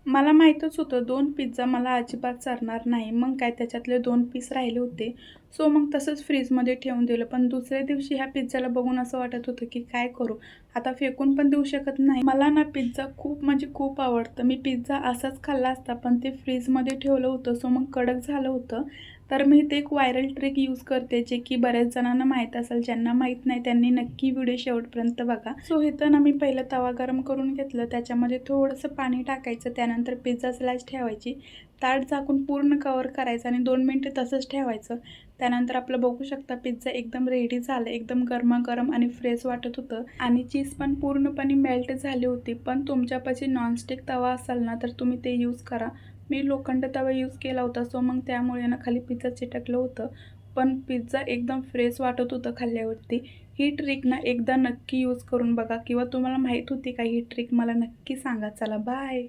मला माहीतच होतं 2 पिझ्झा मला अजिबात चालणार नाही. मग काय त्याच्यातले 2 पीस राहिले होते. सो मग तसंच फ्रीजमध्ये ठेवून दिलं. पण दुसऱ्या दिवशी ह्या पिझ्झाला बघून असं वाटत होतं, की काय करू? आता फेकून पण देऊ शकत नाही. मला ना पिझ्झा खूप म्हणजे खूप आवडतं. मी पिझ्झा असाच खाल्ला असता, पण ते फ्रीजमध्ये ठेवलं होतं, सो मग कडक झालं होतं. तर मी इथे एक व्हायरल ट्रिक यूज करते, जे की बऱ्याच जणांना माहीत असेल. ज्यांना माहीत नाही त्यांनी नक्की व्हिडिओ शेवटपर्यंत बघा. सो इथं ना मी पहिलं तवा गरम करून घेतलं. त्याच्यामध्ये थोडंसं पाणी टाकायचं. त्यानंतर पिझ्झा स्लाइस ठेवायची. ताट झाकून पूर्ण कव्हर करायचं आणि 2 मिनिटं तसंच ठेवायचं. त्यानंतर आपलं बघू शकता पिझ्झा एकदम रेडी झालं. एकदम गरमागरम आणि फ्रेश वाटत होतं आणि चीज पण पूर्णपणे मेल्ट झाली होती. पण तुमच्यापाशी नॉनस्टिक तवा असेल ना, तर तुम्ही ते यूज करा. मी लोखंड तवा यूज केला होता, सो मग त्यामुळे ना खाली पिझ्झा चिटकलं होतं. पण पिझ्झा एकदम फ्रेश वाटत होतं खाल्ल्यावरती. ही ट्रिक ना एकदा नक्की यूज करून बघा किंवा तुम्हाला माहीत होती का ही ट्रिक मला नक्की सांगा. चला बाय.